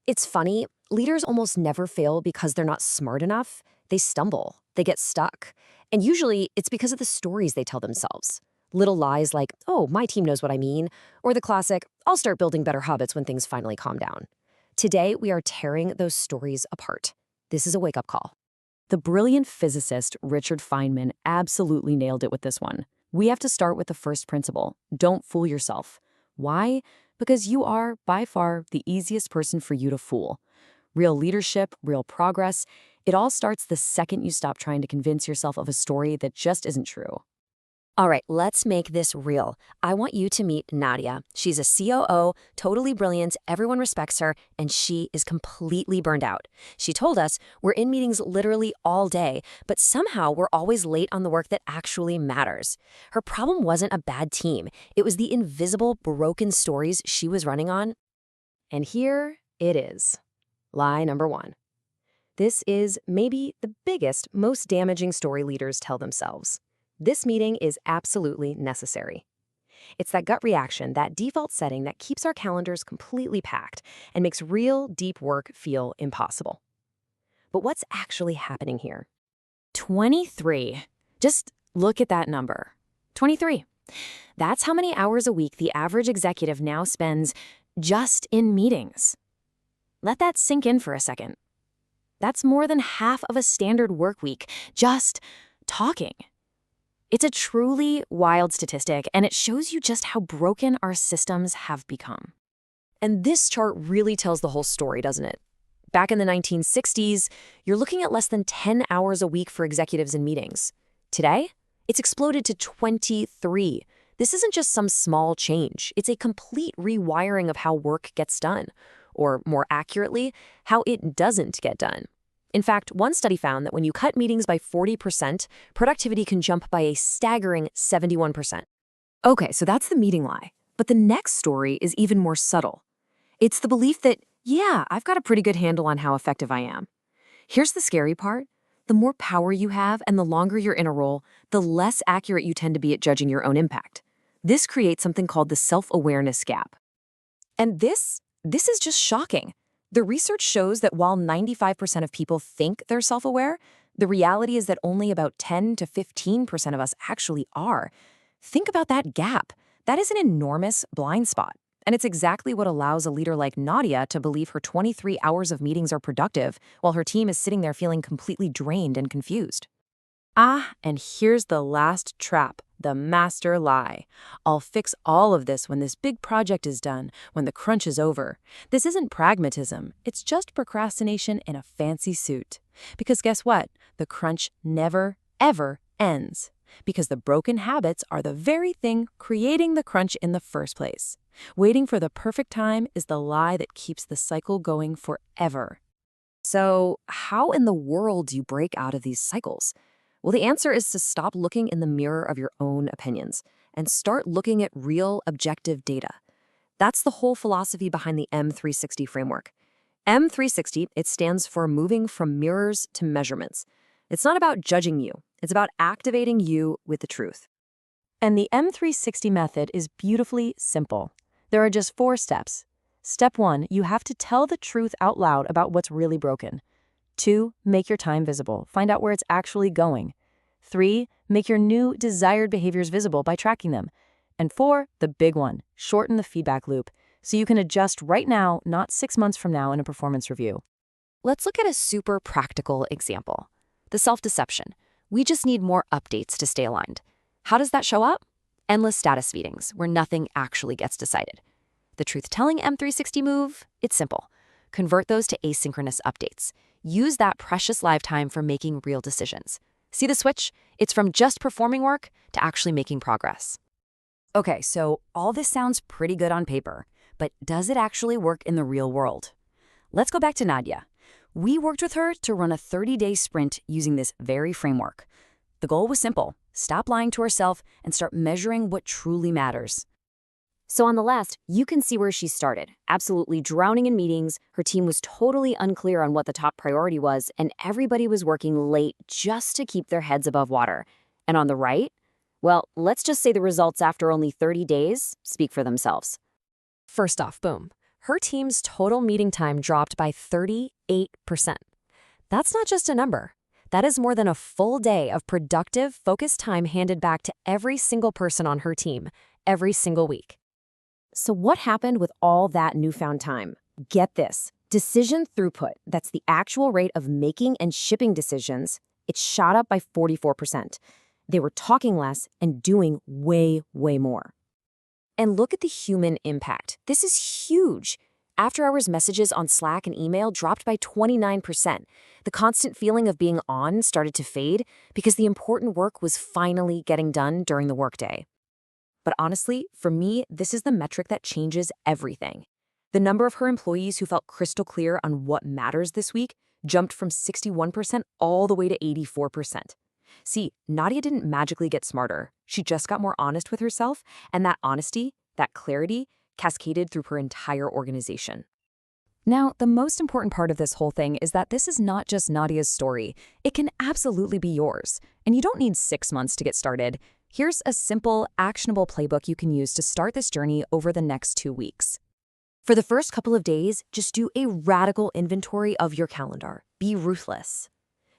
It's funny. Leaders almost never fail because they're not smart enough. They stumble, they get stuck. And usually it's because of the stories they tell themselves. Little lies like, oh, my team knows what I mean, or the classic, I'll start building better habits when things finally calm down. Today, we are tearing those stories apart. This is a wake-up call. The brilliant physicist Richard Feynman absolutely nailed it with this one. We have to start with the first principle. Don't fool yourself. Why? Because you are, by far, the easiest person for you to fool. Real leadership, real progress, it all starts the second you stop trying to convince yourself of a story that just isn't true. All right, let's make this real. I want you to meet Nadia. She's a COO, totally brilliant, everyone respects her, and she is completely burned out. She told us, we're in meetings literally all day, but somehow we're always late on the work that actually matters. Her problem wasn't a bad team. It was the invisible, broken stories she was running on. And here it is. Lie number one. This is maybe the biggest, most damaging story leaders tell themselves. This meeting is absolutely necessary. It's that gut reaction, that default setting that keeps our calendars completely packed and makes real, deep work feel impossible. But what's actually happening here? 23. Just look at that number. 23. That's how many hours a week the average executive now spends just in meetings. Let that sink in for a second. That's more than half of a standard work week, just talking. It's a truly wild statistic, and it shows you just how broken our systems have become. And this chart really tells the whole story, doesn't it? Back in the 1960s, you're looking at less than 10 hours a week for executives in meetings. Today, it's exploded to 23. This isn't just some small change. It's a complete rewiring of how work gets done, or more accurately, how it doesn't get done. In fact, one study found that when you cut meetings by 40%, productivity can jump by a staggering 71%. Okay, so that's the meeting lie. But the next story is even more subtle. It's the belief that, yeah, I've got a pretty good handle on how effective I am. Here's the scary part. The more power you have and the longer you're in a role, the less accurate you tend to be at judging your own impact. This creates something called the self-awareness gap. And this is just shocking. The research shows that while 95% of people think they're self-aware, the reality is that only about 10 to 15% of us actually are. Think about that gap. That is an enormous blind spot. And it's exactly what allows a leader like Nadia to believe her 23 hours of meetings are productive while her team is sitting there feeling completely drained and confused. And here's the last trap, the master lie. I'll fix all of this when this big project is done, when the crunch is over. This isn't pragmatism. It's just procrastination in a fancy suit. Because guess what? The crunch never, ever ends. Because the broken habits are the very thing creating the crunch in the first place. Waiting for the perfect time is the lie that keeps the cycle going forever. So, how in the world do you break out of these cycles? Well, the answer is to stop looking in the mirror of your own opinions and start looking at real, objective data. That's the whole philosophy behind the M360 framework. M360, it stands for moving from mirrors to measurements. It's not about judging you. It's about activating you with the truth. And the M360 method is beautifully simple. There are just 4 steps. Step 1, you have to tell the truth out loud about what's really broken. 2, make your time visible. Find out where it's actually going. 3, make your new desired behaviors visible by tracking them. And 4, the big one, shorten the feedback loop so you can adjust right now, not 6 months from now in a performance review. Let's look at a super practical example. The self-deception. We just need more updates to stay aligned. How does that show up? Endless status meetings where nothing actually gets decided. The truth-telling M360 move? It's simple. Convert those to asynchronous updates. Use that precious live time for making real decisions. See the switch? It's from just performing work to actually making progress. Okay, so all this sounds pretty good on paper, but does it actually work in the real world? Let's go back to Nadia. We worked with her to run a 30-day sprint using this very framework. The goal was simple: stop lying to herself and start measuring what truly matters. So on the left, you can see where she started, absolutely drowning in meetings. Her team was totally unclear on what the top priority was, and everybody was working late just to keep their heads above water. And on the right, well, let's just say the results after only 30 days speak for themselves. First off, boom. her team's total meeting time dropped by 38%. That's not just a number. That is more than a full day of productive, focused time handed back to every single person on her team, every single week. So what happened with all that newfound time? Get this. Decision throughput, that's the actual rate of making and shipping decisions, it shot up by 44%. They were talking less and doing way, way more. And look at the human impact. This is huge. After-hours messages on Slack and email dropped by 29%. The constant feeling of being on started to fade because the important work was finally getting done during the workday. But honestly, for me, this is the metric that changes everything. The number of her employees who felt crystal clear on what matters this week jumped from 61% all the way to 84%. See, Nadia didn't magically get smarter. She just got more honest with herself, and that honesty, that clarity, cascaded through her entire organization. Now, the most important part of this whole thing is that this is not just Nadia's story. It can absolutely be yours. And you don't need 6 months to get started. Here's a simple, actionable playbook you can use to start this journey over the next 2 weeks. For the first couple of days, just do a radical inventory of your calendar. Be ruthless.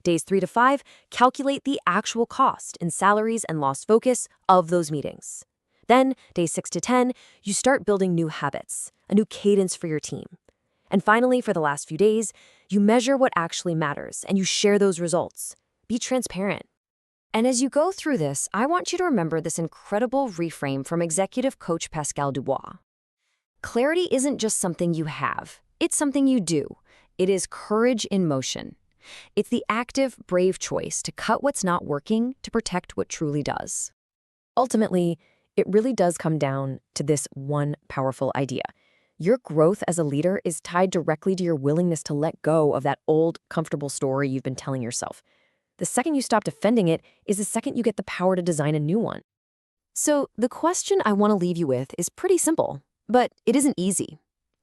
Days 3 to 5, calculate the actual cost in salaries and lost focus of those meetings. Then, days 6 to 10, you start building new habits, a new cadence for your team. And finally, for the last few days, you measure what actually matters and you share those results. Be transparent. And as you go through this, I want you to remember this incredible reframe from executive coach Pascal Dubois. Clarity isn't just something you have, it's something you do. It is courage in motion. It's the active, brave choice to cut what's not working to protect what truly does. Ultimately, it really does come down to this one powerful idea. Your growth as a leader is tied directly to your willingness to let go of that old, comfortable story you've been telling yourself. The second you stop defending it is the second you get the power to design a new one. So the question I want to leave you with is pretty simple, but it isn't easy.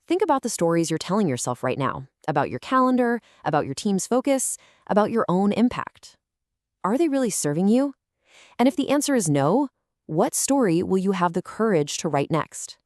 Think about the stories you're telling yourself right now, about your calendar, about your team's focus, about your own impact. Are they really serving you? And if the answer is no, what story will you have the courage to write next?